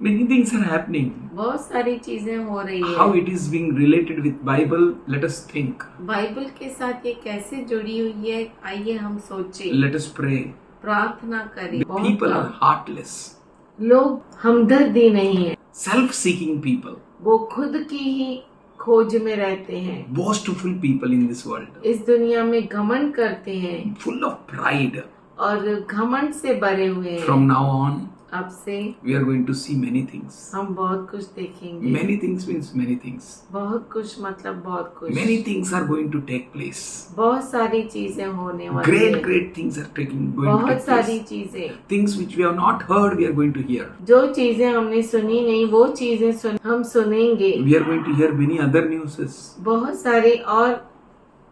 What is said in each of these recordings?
Many things are happening. बहुत सारी चीजें हो रही How है। it is being related with Bible? Let us think. Bible के साथ ये कैसे जुड़ी हुई है, आइए हम सोचें, Let us pray. प्रार्थना करें। The people are heartless, लोग हमदर्दी नहीं है, self-seeking people, वो खुद की ही खोज में रहते हैं, boastful people in this world, इस दुनिया में घमंड करते हैं full of pride. और घमंड से भरे हुए हैं। From now on, अब से we are going to see many things. हम बहुत कुछ देखेंगे। Many things means many things. बहुत कुछ मतलब बहुत कुछ। Many things are going to take place. बहुत सारी चीजें होने वाली Great, हैं। great things are going to बहुत take सारी place. चीजें, Things which we have not heard, we are going to hear. जो चीजें हमने सुनी नहीं वो चीजें हम सुनेंगे। We are going to hear many other newses. बहुत सारे और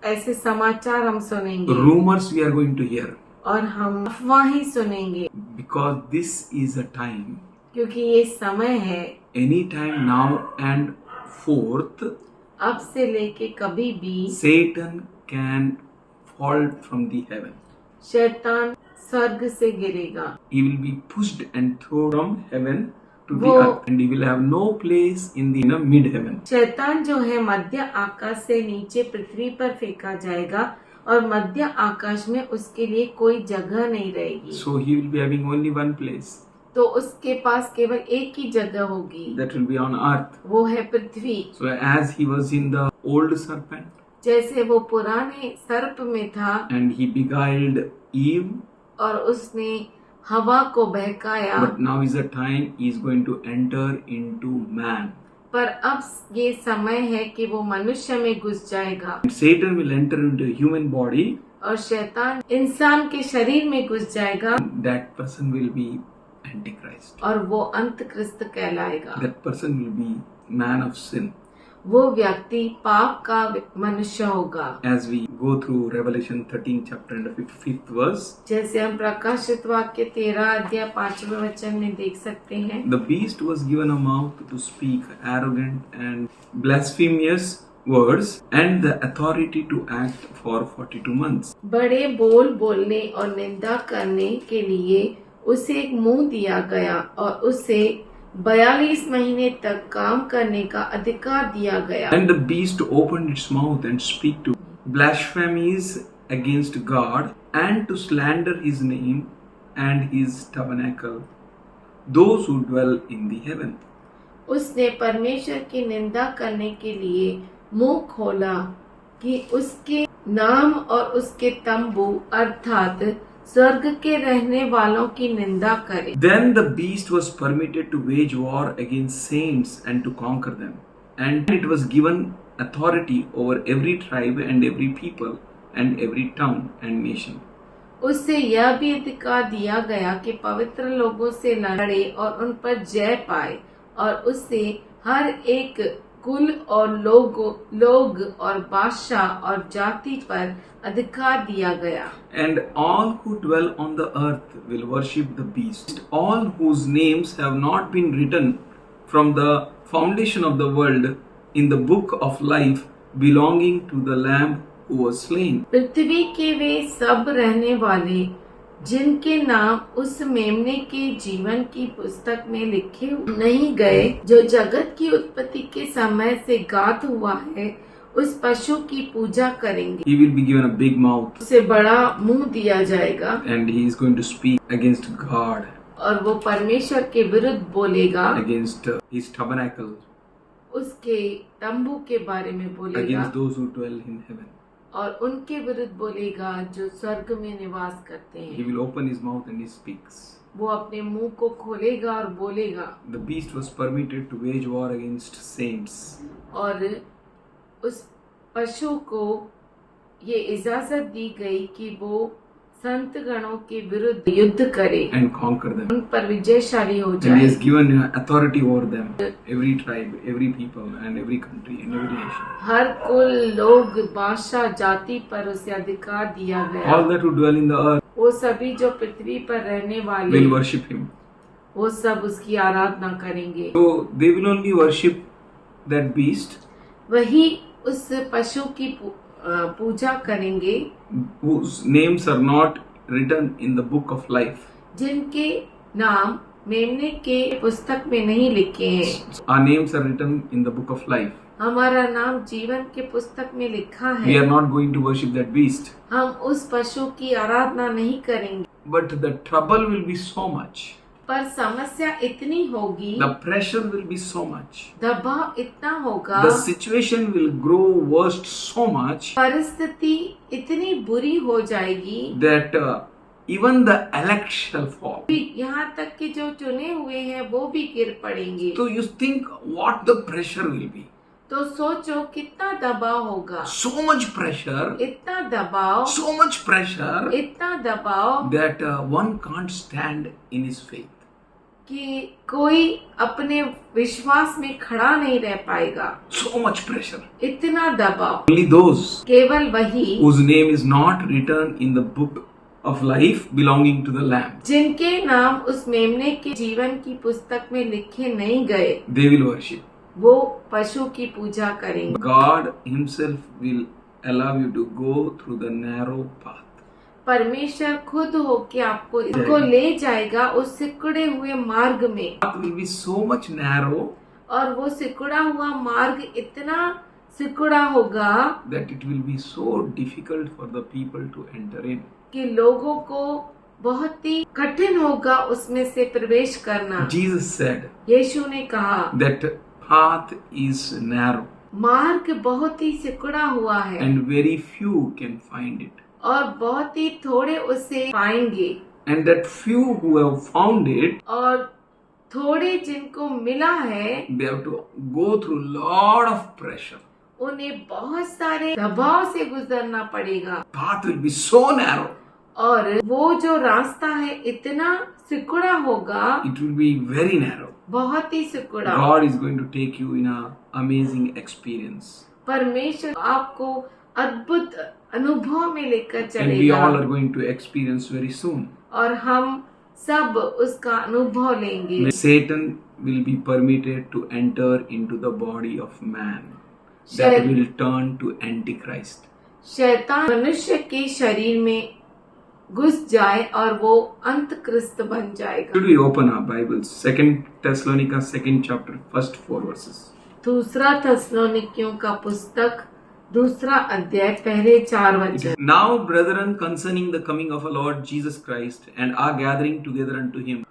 ऐसे समाचार हम सुनेंगे Rumors we are going to hear. और हम अफवाहें सुनेंगे, Because this is a time, क्योंकि ये समय है any time now and forth, अब से लेके कभी भी Satan can fall from the heaven. शैतान स्वर्ग से गिरेगा। He will be pushed and thrown from heaven to the वो- earth, and he will have no place in the mid heaven. शैतान जो है मध्य आकाश से नीचे पृथ्वी पर फेंका जाएगा और मध्य आकाश में उसके लिए कोई जगह नहीं रहेगी। So he will be having only one place, तो उसके पास केवल एक ही जगह होगी, that will be on earth. वो है पृथ्वी। So as he was in the old serpent, जैसे वो पुराने सर्प में था and he beguiled Eve, और उसने हवा को बहकाया, but now is the time he is going to enter into man. पर अब ये समय है कि वो मनुष्य में घुस जाएगा And Satan will enter into a human body. और शैतान इंसान के शरीर में घुस जाएगा That person will be Antichrist. और वो अंतक्रिस्त कहलाएगा। That person will be man of sin. वो व्यक्ति पाप का मनुष्य होगा। As we go through Revelation 13 chapter and the 5th verse, जैसे हम प्रकाशित वाक्य 13 अध्याय 5वें वचन में देख सकते हैं, the beast was given a mouth to speak arrogant and blasphemous words and the authority to act for 42 months. बड़े बोल बोलने और निंदा करने के लिए उसे एक मुंह दिया गया और उसे 42 महीने तक काम करने का अधिकार दिया गया। And the beast opened its mouth and speak to blasphemies against God and to slander his name and his tabernacle, those who dwell in the heaven. उसने परमेश्वर की निंदा करने के लिए मुंह खोला कि उसके नाम और उसके तंबू अर्थात स्वर्ग के रहने वालों की निंदा करे। Then the beast was permitted to wage war against saints and to conquer them. And it was given authority over every tribe and every people and every tongue and nation. उससे यह भी अधिकार दिया गया कि पवित्र लोगों से लड़े और उन पर जय पाए और उससे हर एक कुल और लोग और बादशाह और जाति पर अधिकार दिया गया। And all who dwell on the earth will worship the beast, all whose names have not been written from the foundation of the world in the book of life belonging to the Lamb who was slain. पृथ्वी के वे सब रहने वाले जिनके नाम उस मेमने के जीवन की पुस्तक में लिखे नहीं गए, जो जगत की उत्पत्ति के समय से गात हुआ है, उस पशु की पूजा करेंगे। He will be given a big mouth उसे बड़ा मुंह दिया जाएगा and he is going to speak against God, और वो परमेश्वर के विरुद्ध बोलेगा, against his tabernacle, उसके तंबू के बारे में बोलेगा against those who dwell in heaven. और उनके विरुद्ध बोलेगा जो स्वर्ग में निवास करते He हैं। will open his mouth and he speaks. वो अपने मुंह को खोलेगा और बोलेगा। The beast was permitted to wage war against saints. और उस पशु को ये इजाजत दी गई कि वो संत गणों के विरुद्ध युद्ध करे, And conquer them. उन पर विजयशाली हो And he जाए। has given authority over them, every tribe, every people, and every country, and every nation. हर कुल लोग बादशाह जाति पर उसे अधिकार दिया गया। All that who dwell in the earth वो सभी जो पृथ्वी पर रहने वाले will worship him. वो सब उसकी आराधना करेंगे। So they will only worship that beast वही उस पशु की पूजा करेंगे whose names are not written in the book of life. जिनके नाम मेमने के पुस्तक में नहीं लिखे हैं। Our names are written in the book of life. हमारा नाम जीवन के पुस्तक में लिखा We है। are not going to worship that beast. हम उस पशु की आराधना नहीं करेंगे, But the trouble will be so much. पर समस्या इतनी होगी, The pressure will be so much. दबाव इतना होगा, The situation will grow worst so much परिस्थिति इतनी बुरी हो जाएगी, that even the elect shall fall. यहाँ तक कि जो चुने हुए हैं वो भी गिर पड़ेंगे। So you think what the pressure will be. तो सोचो कितना दबाव होगा, So much pressure, इतना दबाव, so much pressure इतना दबाव that one can't stand in his faith. कि कोई अपने विश्वास में खड़ा नहीं रह पाएगा। So much pressure. इतना दबाव, Only those केवल वही whose name is not written in the book of life belonging to the Lamb, जिनके नाम उस मेमने के जीवन की पुस्तक में लिखे नहीं गए, they will worship. वो पशु की पूजा करेंगे। God himself will allow you to go through the narrow path. परमेश्वर खुद होके आपको इसको ले जाएगा उस सिकुड़े हुए मार्ग में, Path will be so much narrow और वो सिकुड़ा हुआ मार्ग इतना सिकुड़ा होगा that it will be so difficult for the people to enter in. कि लोगों को बहुत ही कठिन होगा उसमें से प्रवेश करना। Jesus said यीशु ने कहा that path is narrow मार्ग बहुत ही सिकुड़ा हुआ है and very few can find it. और बहुत ही थोड़े उसे पाएंगे, And that few who have found it, और थोड़े जिनको मिला है they have to go through lot of pressure. उन्हें बहुत सारे दबाव से गुजरना पड़ेगा, Path will be so narrow. और वो जो रास्ता है इतना सिकुड़ा होगा, It will be very narrow. बहुत ही सिकुड़ा। God is going to take you in a amazing experience. परमेश्वर आपको अद्भुत अनुभव में लेकर And we चलेगा, all are going to experience very soon. और हम सब उसका अनुभव लेंगे। Satan will be permitted to enter into the body of man. That शै- will turn to Antichrist. शैतान मनुष्य के शरीर में घुस जाए और वो अंतक्रिस्त बन जाएगा। Should we open our Bibles? 2 Thessalonica 2nd chapter, first 4 verses. दूसरा थस्सलुनीकियों का पुस्तक दूसरा अध्याय पहले 4 वचन। Now, brethren, concerning the coming of our Lord Jesus Christ and our gathering together unto him,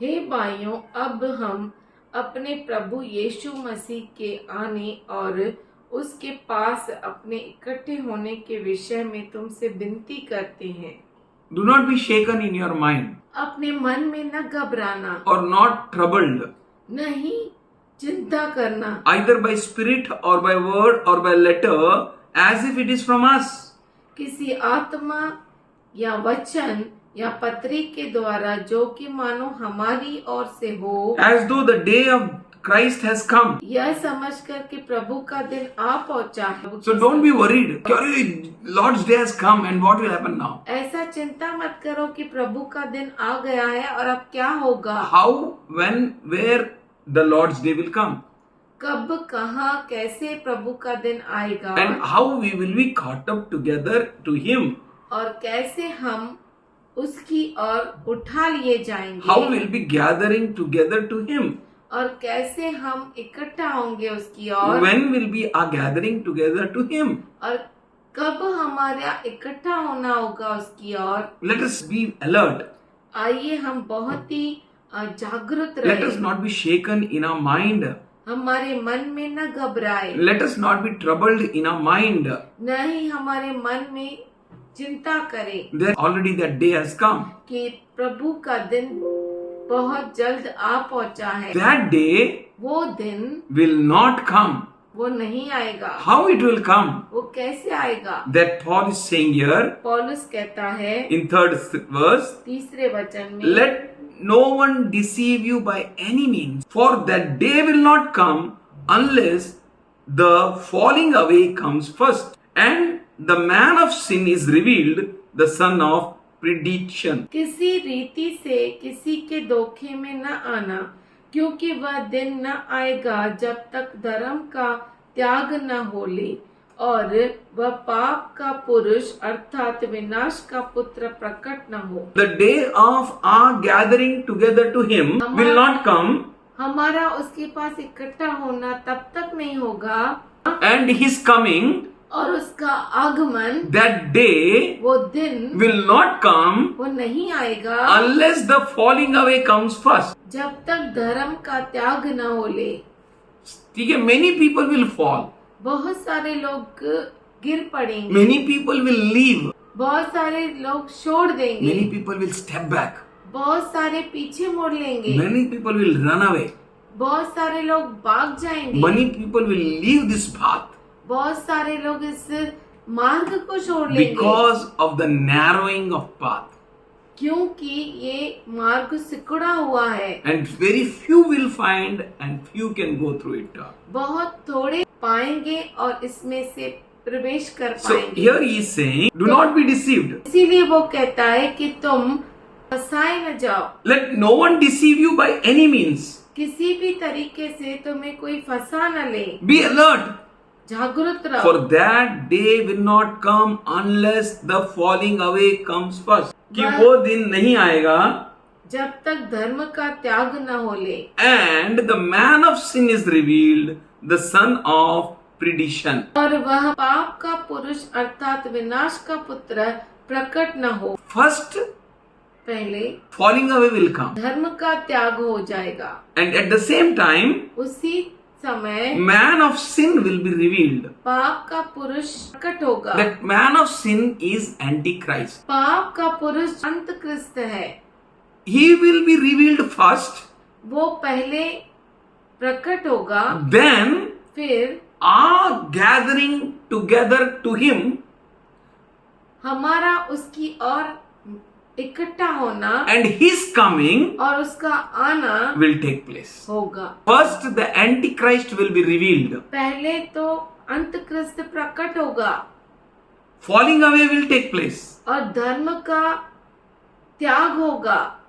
हे भाइयों, अब हम अपने प्रभु यीशु मसीह के आने और उसके पास अपने इकट्ठे होने के विषय में तुमसे विनती करते हैं। do not be shaken in your mind, अपने मन में न घबराना, or not troubled, नहीं चिंता करना, either by spirit or by word or by letter, as if it is from us. किसी आत्मा या वचन या पत्री के द्वारा, जो कि मानो हमारी ओर से हो, As though the day of Christ has come. यह समझकर कि प्रभु का दिन आ पहुंचा है। So don't be worried. Surely Lord's day has come and what will happen now? ऐसा चिंता मत करो कि प्रभु का दिन आ गया है और अब क्या होगा। How, when, where the Lord's day will come? कब, कहाँ, कैसे प्रभु का दिन आएगा, And how we will be caught up together to Him. और कैसे हम उसकी ओर उठा लिए जाएंगे, How we will be gathering together to Him. और कैसे हम इकट्ठा होंगे उसकी ओर, When will be our gathering together to Him? और कब हमारा इकट्ठा होना होगा उसकी ओर। Let us be alert. आइए हम बहुत ही जागृत Let us रहे, not be shaken in our mind. हमारे मन में न घबराए, Let us not be troubled in our mind. न ही हमारे मन में चिंता करें There already that day has come. कि प्रभु का दिन बहुत जल्द आ पहुंचा है। That day वो दिन will not come. वो नहीं आएगा। How it will come? वो कैसे आएगा? That Paul is saying here पौलुस कहता है in 3rd verse, तीसरे वचन में, let no one deceive you by any means, for that day will not come unless the falling away comes first, and the man of sin is revealed, the son of perdition. किसी रीति से किसी के धोखे में न आना, क्योंकि वह दिन न आएगा जब तक धर्म का त्याग न हो ले, और वह पाप का पुरुष अर्थात विनाश का पुत्र प्रकट न हो। The day of our gathering together to him will not come, हमारा उसके पास इकट्ठा होना तब तक नहीं होगा, and his coming, और उसका आगमन, that day, वो दिन will not come वो नहीं आएगा unless the falling away comes first. जब तक धर्म का त्याग न हो ले। ठीक है, many people will fall, बहुत सारे लोग गिर पड़ेंगे, many people will leave, बहुत सारे लोग छोड़ देंगे, many people will step back, बहुत सारे पीछे मोड़ लेंगे, many people will run away, बहुत सारे लोग भाग जाएंगे, many people will leave this path बहुत सारे लोग इस मार्ग को छोड़ लेंगे because of the narrowing of path, क्योंकि ये मार्ग सिकुड़ा हुआ है, and very few will find and few can go through it. बहुत थोड़े पाएंगे और इसमें से प्रवेश कर So पाएंगे। here he is saying, do not be deceived. इसीलिए वो कहता है कि तुम फंसाए न जाओ, Let no one deceive you by any means. किसी भी तरीके से तुम्हें कोई फंसा न ले, Be alert, जागरूक रहो, for that day will not come unless the falling away comes first. कि वो दिन नहीं आएगा जब तक धर्म का त्याग न हो ले, and the man of sin is revealed, the son of perdition. और वह पाप का पुरुष अर्थात विनाश का पुत्र प्रकट न हो। First, पहले falling away will come, धर्म का त्याग हो जाएगा, and at the same time, उसी समय man of sin will be revealed. पाप का पुरुष प्रकट होगा। That man of sin is Antichrist. पाप का पुरुष अंतक्रिस्त है, He will be revealed first, वो पहले प्रकट होगा, then फिर our gathering together to him हमारा उसकी और इकट्ठा होना and his coming और उसका आना will take place. होगा। First, the Antichrist will be revealed. पहले तो अंतक्रिस्त प्रकट होगा Falling away will take place. और धर्म का त्याग होगा,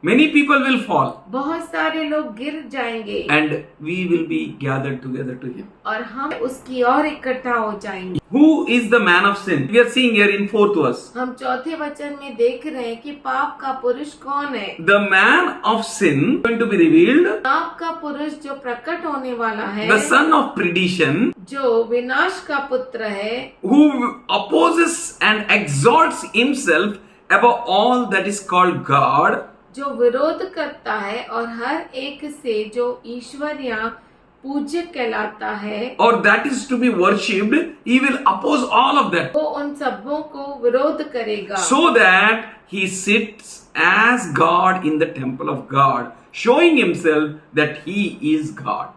Many people will fall, बहुत सारे लोग गिर जाएंगे and we will be gathered together to him. और हम उसकी और इकट्ठा हो जाएंगे। Who is the man of sin? We are seeing here in 4th verse. हम चौथे वचन में देख रहे हैं कि पाप का पुरुष कौन है। The man of sin going to be revealed, पाप का पुरुष जो प्रकट होने वाला है, the son of perdition, जो विनाश का पुत्र है, who opposes and exalts himself above all that is called God, जो विरोध करता है और हर एक से जो ईश्वर या पूज्य कहलाता है, or that is to be worshipped, he will oppose all of that, वो उन सबों को विरोध करेगा, so that he sits as God in the temple of God, showing himself that he is God.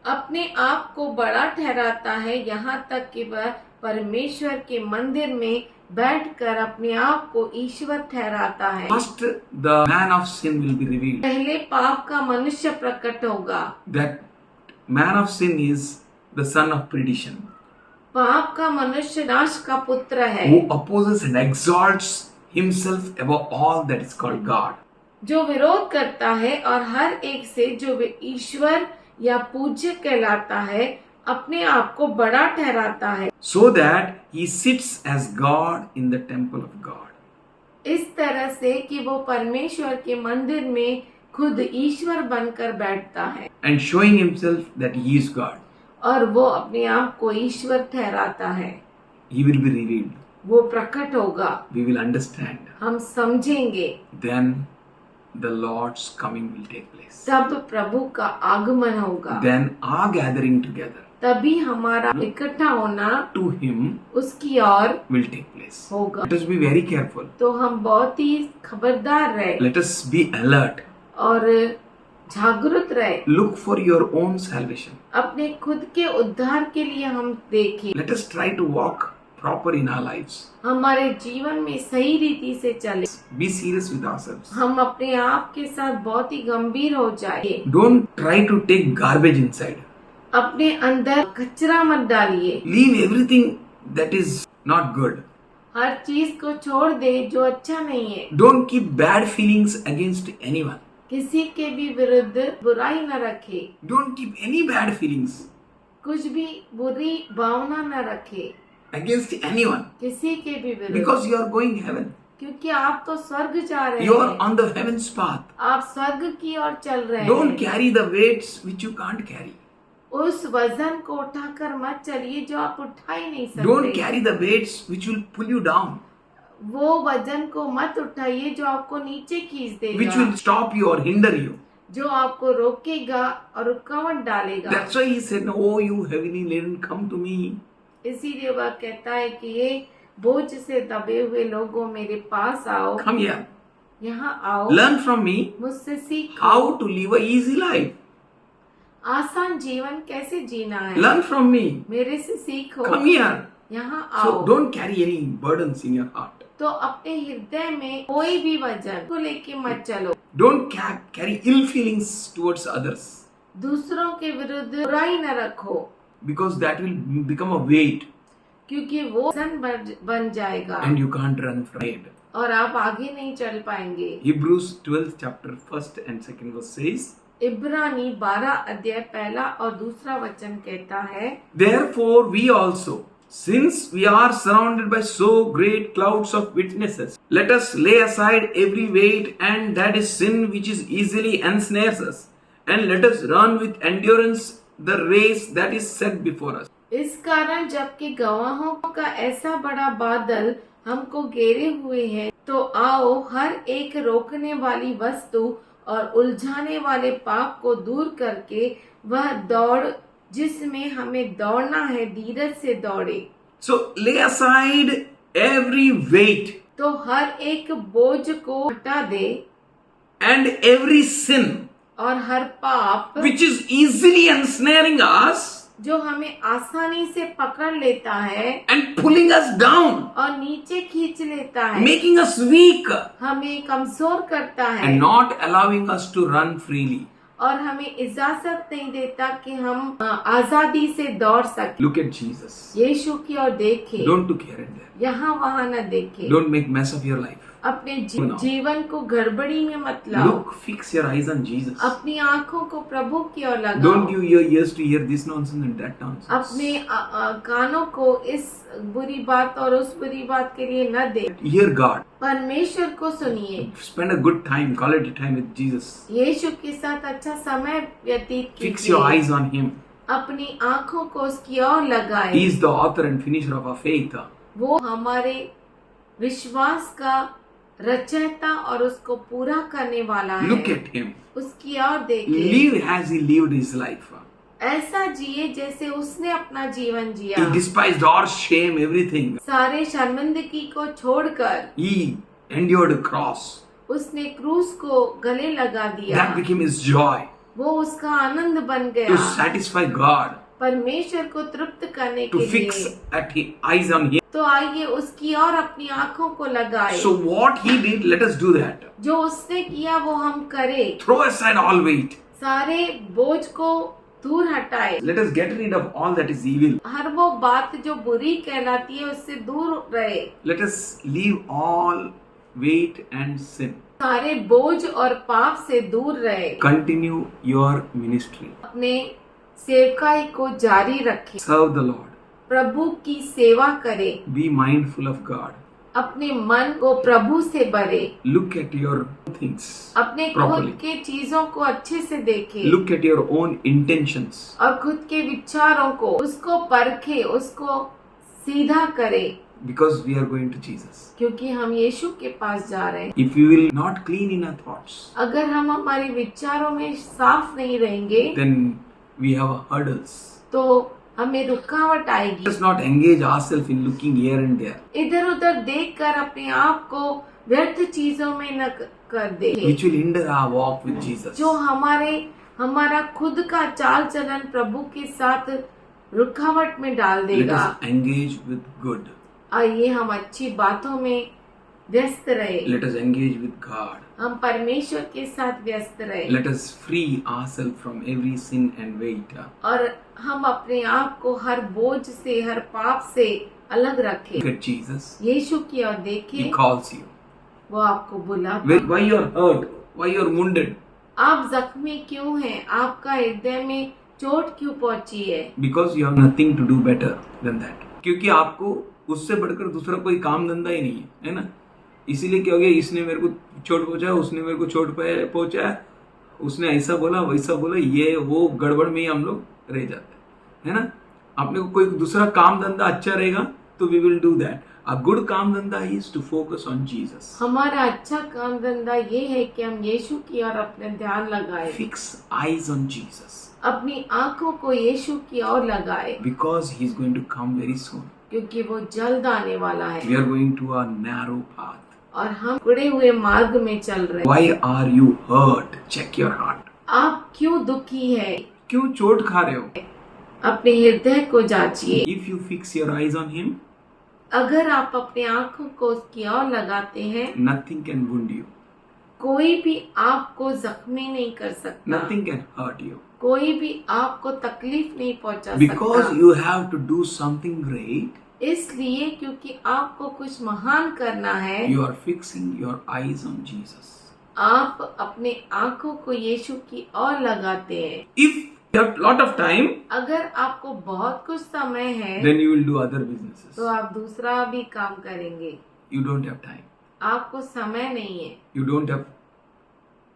अपने आप को बड़ा ठहराता है, यहाँ तक कि वह परमेश्वर के मंदिर में बैठकर अपने आप को ईश्वर ठहराता है। First, the man of sin will be revealed. पहले पाप का मनुष्य प्रकट होगा। That man of sin is the son of perdition, पाप का मनुष्य नाश का पुत्र है, who opposes and exalts himself above all that is called God. जो विरोध करता है और हर एक से जो ईश्वर या पूज्य कहलाता है, अपने आप को बड़ा ठहराता है, So that he sits as God in the temple of God. इस तरह से कि वो परमेश्वर के मंदिर में खुद ईश्वर बनकर बैठता है And showing himself that he is God. और वो अपने आप को ईश्वर ठहराता है। He will be revealed. वो प्रकट होगा, We will understand. हम समझेंगे, Then the Lord's coming will take place. तब प्रभु का आगमन होगा, Then our gathering together तभी हमारा इकट्ठा होना to him उसकी ओर will take place. होगा। Let us be very careful. तो हम बहुत ही खबरदार रहे Let us be alert. और जागरूक रहे, Look for your own salvation. अपने खुद के उद्धार के लिए हम देखें, Let us try to walk proper in our lives. हमारे जीवन में सही रीति से चले, Be serious with ourselves. हम अपने आप के साथ बहुत ही गंभीर हो जाए, Don't try to take garbage inside. अपने अंदर कचरा मत डालिए, Leave everything that is not good. हर चीज को छोड़ दे जो अच्छा नहीं है, Don't keep bad feelings against anyone. किसी के भी विरुद्ध बुराई न रखे, Don't keep any bad feelings. कुछ भी बुरी भावना न रखे against anyone, किसी के भी विरुद्ध, because you are going heaven. क्योंकि आप तो स्वर्ग जा रहे You are हैं, on the heaven's path. आप स्वर्ग की ओर चल रहे Don't हैं। carry the weights which you can't carry. उस वजन को उठाकर मत चलिए जो आप उठा ही नहीं Don't सकते। carry the weights which will pull you down, वो वजन को मत उठाइए जो आपको नीचे खींच which देगा, will stop you or hinder you. जो आपको रोकेगा और रुकावट डालेगा। That's why he said, "Oh, you heavily laden, come to me." इसीलिए वह कहता है कि ये बोझ से दबे हुए लोगों मेरे पास आओ, Come here. यहाँ आओ, Learn from me मुझसे सीखो how to live a easy life. आसान जीवन कैसे जीना है। Learn from me. मेरे से सीखो, Come here. यहाँ So आओ। don't carry any burdens in your heart. तो अपने हृदय में कोई भी वजन को लेके मत चलो, Don't carry ill feelings towards others, दूसरों के विरुद्ध बुराई न रखो, because that will become a weight क्योंकि वो वजन बन जाएगा and you can't run from it. और आप आगे नहीं चल पाएंगे। Hebrews 12th chapter 1st and 2nd verse says, इब्रानी 12 अध्याय पहला और दूसरा वचन कहता है, "Therefore we also, since we are surrounded by so great clouds of witnesses, let us lay aside every weight and that is sin which is easily ensnares us, and let us run with endurance the race that is set before us." इस कारण जबकि गवाहों का ऐसा बड़ा बादल हमको घेरे हुए है, तो आओ हर एक रोकने वाली वस्तु और उलझाने वाले पाप को दूर करके वह दौड़ जिसमें हमें दौड़ना है धीरज से दौड़े। So lay aside every weight तो हर एक बोझ को हटा दे and every sin और हर पाप which is easily ensnaring us जो हमें आसानी से पकड़ लेता है and pulling us down, और नीचे खींच लेता है, making us weak हमें कमजोर करता है and not allowing us to run freely. और हमें इजाजत नहीं देता कि हम आजादी से दौड़ सके। Look at Jesus. यीशु की ओर देखे, Don't look here and there. यहाँ वहाँ न देखे, Don't make mess of your life. अपने No. जीवन को गड़बड़ी में मत लाओ, Look, fix your eyes on Jesus. अपनी आंखों को प्रभु की ओर लगाओ, Don't give your ears to hear this nonsense and that nonsense. अपने कानों को इस बुरी बात और उस बुरी बात के लिए न दे। Hear God. परमेश्वर को सुनिए, Spend a good time, quality time with Jesus. यीशु के साथ अच्छा समय व्यतीत Fix your कीजिए, eyes on Him. अपनी आंखों को उसकी ओर लगाए। He is the author and finisher of our faith. वो हमारे विश्वास का रचयिता और उसको पूरा करने वाला है। Look at Him. उसकी ओर देखिए, Live as He lived His life. ऐसा जिए जैसे उसने अपना जीवन जिया, He despised all shame, everything. सारे शर्मिंदगी को छोड़कर He endured a cross. उसने क्रूस को गले लगा दिया। That became His joy. वो उसका आनंद बन To गया, satisfy God. परमेश्वर को तृप्त करने To के fix लिए। at His eyes on Him. तो आइए उसकी और अपनी आंखों को लगाए। So what He did, let us do that. जो उसने किया वो हम करें, Throw aside all weight. सारे बोझ को दूर हटाए, Let us get rid of all that is evil. हर वो बात जो बुरी कहलाती है उससे दूर रहे, Let us leave all weight and sin. सारे बोझ और पाप से दूर रहे, Continue your ministry. अपने सेवकाई को जारी रखे, Serve the Lord. प्रभु की सेवा करे, Be mindful of God. अपने मन को प्रभु से भरे, Look at your things अपने properly. खुद के चीजों को अच्छे से देखे Look at your own intentions. और खुद के विचारों को उसको परखे, उसको सीधा करे, Because we are going to Jesus. क्योंकि हम यीशु के पास जा रहे हैं। If we will not clean in our thoughts, अगर हम हमारे विचारों में साफ नहीं रहेंगे then we have hurdles. तो हमें रुकावट आएगी। Let us not engage ourselves in looking here and there, इधर उधर देखकर अपने आप को व्यर्थ चीजों में न कर दे, which will hinder our walk with Jesus. जो हमारा खुद का चाल चलन प्रभु के साथ रुकावट में डाल Let देगा। us engage with good. आइए हम अच्छी बातों में व्यस्त रहे, Let us engage with God. हम परमेश्वर के साथ व्यस्त रहे Let us free ourselves from every sin and weight. और हम अपने आप को हर बोझ से, हर पाप से अलग रखें। Look at Jesus. यीशु की ओर He देखें, calls you. वो आपको बुलाता है। Why you are hurt? Why you are wounded? आप जख्मी क्यों हैं? आपका हृदय में चोट क्यों पहुंची है? Because you have nothing to do better than that. क्योंकि आपको उससे बढ़कर दूसरा कोई काम धंधा ही नहीं है ना? इसीलिए क्या हो गया, इसने मेरे को चोट पहुंचाया, उसने मेरे को चोट पहुंचाया, उसने ऐसा बोला वैसा बोला, ये वो गड़बड़ में ही हम लोग रह जाते हैं, है ना? आपने को कोई दूसरा काम धंधा अच्छा रहेगा तो we will do that. A good काम धंधा is to focus on Jesus. हमारा अच्छा काम धंधा ये है कि हम यीशु की ओर अपने ध्यान लगाए, फिक्स आईज ऑन जीसस. अपनी आंखों को यीशु की ओर लगाए, because he is going to come very soon. क्योंकि वो जल्द आने वाला है. We are going to a narrow path. और हम उड़े हुए मार्ग में चल रहे हैं. Why are you hurt? Check your heart. आप क्यों दुखी है? क्यों चोट खा रहे हो? अपने हृदय को जांचिए. If you fix your eyes on him, अगर आप अपने आंखों को उसकी ओर लगाते हैं, nothing can wound you. कोई भी आपको जख्मी नहीं कर सकता. Nothing can hurt you. कोई भी आपको तकलीफ नहीं पहुंचा Because सकता. you have to do something great, इसलिए क्योंकि आपको कुछ महान करना है, you are fixing your eyes on Jesus. आप अपने आंखों को यीशु की ओर लगाते हैं. If you have lot of time, अगर आपको बहुत कुछ समय है, then you will do other businesses. तो आप दूसरा भी काम करेंगे. You don't have time. आपको समय नहीं है. You don't have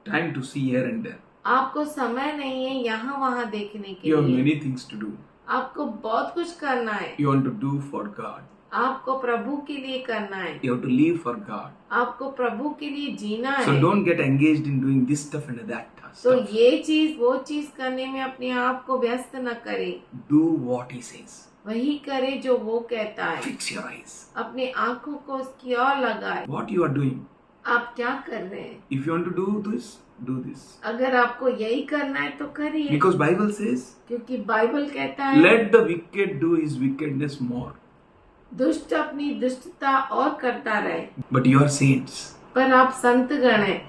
time to see here and there. आपको समय नहीं है यहाँ वहाँ देखने के You have लिए. many things to do. आपको बहुत कुछ करना है. You want to do for God. आपको प्रभु के लिए करना है. You have to live for God. आपको प्रभु के लिए जीना So है. don't get engaged in doing this stuff and that तो stuff. ये चीज वो चीज करने में अपने आप को व्यस्त न करे. Do what he says. वही करे जो वो कहता है. Fix your eyes. अपने आंखों को उसकी ओर लगाए. What you are doing. आप क्या कर रहे हैं? If you want to do this, do this. अगर आपको यही करना है तो करिए. Because Bible says, क्योंकि बाइबल कहता है, let the wicked do his wickedness more. दुष्ट अपनी दुष्टता और करता रहे. But you are saints. पर आप संत गण हैं.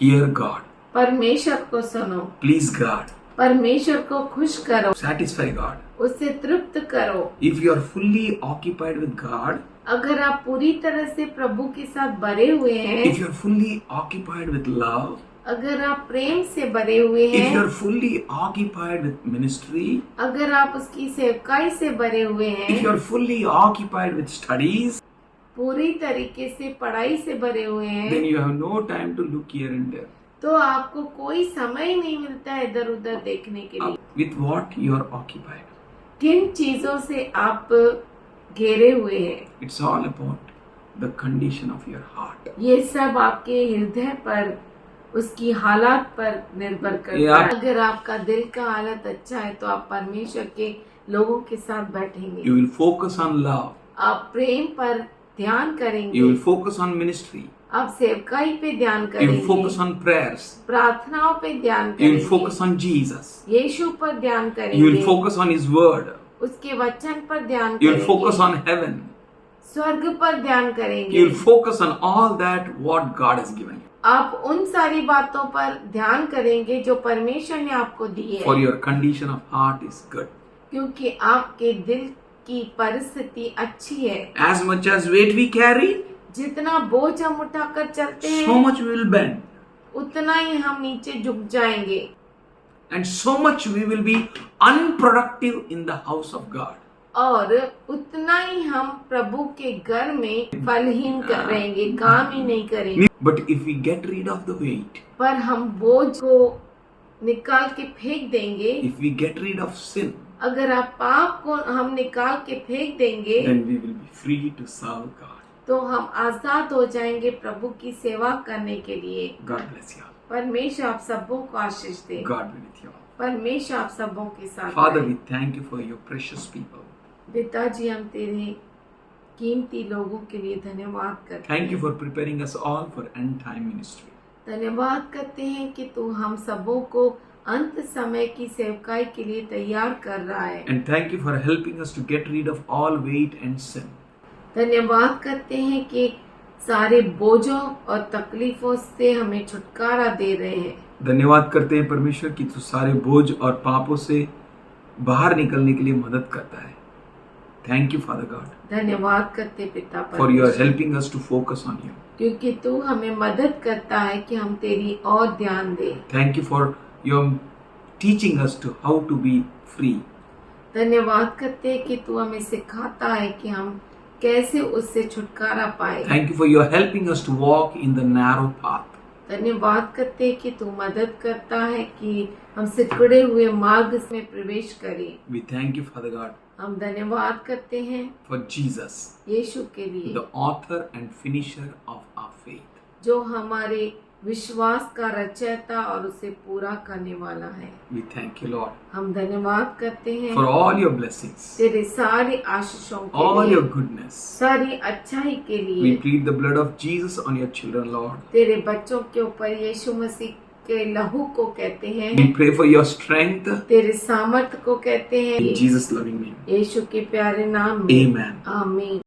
Hear God. परमेश्वर को सुनो. Please God. परमेश्वर को खुश करो. Satisfy God. उससे तृप्त करो. If you are fully occupied with God, अगर आप पूरी तरह से प्रभु के साथ भरे हुए हैं, if you are fully occupied with love, अगर आप प्रेम से भरे हुए if you हैं, are fully occupied with ministry, अगर आप उसकी सेवकाई से भरे हुए if you हैं, are fully occupied with studies, पूरी तरीके से पढ़ाई से भरे हुए then हैं, you have no time to look here and there. तो आपको कोई समय ही नहीं मिलता है इधर उधर देखने के लिए. With what you are occupied. किन चीजों से आप घेरे हुए हैं? It's all about the condition of your heart. ये सब आपके हृदय पर, उसकी हालात पर निर्भर करता Yeah. है. अगर आपका दिल का हालत अच्छा है तो आप परमेश्वर के लोगों के साथ बैठेंगे. You will focus on love. आप प्रेम पर ध्यान You करेंगे. will focus on ministry. आप सेवकाई पे ध्यान You will करेंगे. focus on prayers. प्रार्थनाओं पे ध्यान You will करेंगे. focus on Jesus. यीशु पर ध्यान You will करेंगे. focus on His Word. उसके वचन पर ध्यान You will focus करेंगे. on heaven. स्वर्ग पर ध्यान You करेंगे. will focus on all that what God has given you. आप उन सारी बातों पर ध्यान करेंगे जो परमेश्वर ने आपको दी For है, your condition of heart is good. क्योंकि आपके दिल की परिस्थिति अच्छी है. As much as weight we carry, जितना बोझ हम उठाकर चलते so हैं, much we will bend. उतना ही हम नीचे झुक जाएंगे. And so much we will be unproductive in the house of God. और उतना ही हम प्रभु के घर में फलहीन रहेंगे, काम ही नहीं करेंगे. But if we get rid of the weight, पर हम बोझ को निकाल के फेंक देंगे. if we get rid of sin, अगर आप पाप को हम निकाल के फेंक देंगे, then we will be free to serve God. तो हम आजाद हो जाएंगे प्रभु की सेवा करने के लिए. God bless you all. परमेश्वर आप सबों को आशीष दे. God be with you all. परमेश्वर आप सबों के साथ Father, रहे. we thank you for your precious people. पिताजी हम तेरे कीमती लोगों के लिए धन्यवाद करते Thank you हैं. for preparing us all for end time ministry. धन्यवाद करते हैं कि तू हम सबों को अंत समय की सेवकाई के लिए तैयार कर रहा है. And thank you for helping us to get rid of all weight and sin. धन्यवाद करते हैं कि सारे बोझों और तकलीफों से हमें छुटकारा दे रहे हैं. धन्यवाद करते हैं परमेश्वर कि तू सारे बोझ और पापों से बाहर निकलने के लिए मदद करता है. Thank you, Father God, धन्यवाद करते पिता for your परमेश्वर, helping us to focus on you. क्योंकि तू हमें मदद करता है कि हम तेरी और ध्यान दे. Thank you for your teaching us to how to be free. धन्यवाद करते हैं कि तू हमें सिखाता है कि हम कैसे उससे छुटकारा पाए। Thank you for your helping us to walk in the narrow path. धन्यवाद करते हैं कि तू मदद करता है कि हम सिकुड़े हुए मार्ग में प्रवेश करें। We thank you, Father God, हम धन्यवाद करते हैं for Jesus, यीशु के लिए, the author and finisher of our faith. जो हमारे विश्वास का रचयिता और उसे पूरा करने वाला है। We thank you, Lord, हम धन्यवाद करते हैं for all your blessings, तेरे सारी आशीषों के all लिए, your goodness. सारी अच्छाई के We लिए। plead the blood of Jesus on your children, Lord. तेरे बच्चों के ऊपर यीशु मसीह के लहू को कहते हैं, We pray for your strength तेरे सामर्थ को कहते हैं, in Jesus' loving name. यीशु के प्यारे नाम में Amen. आमीन।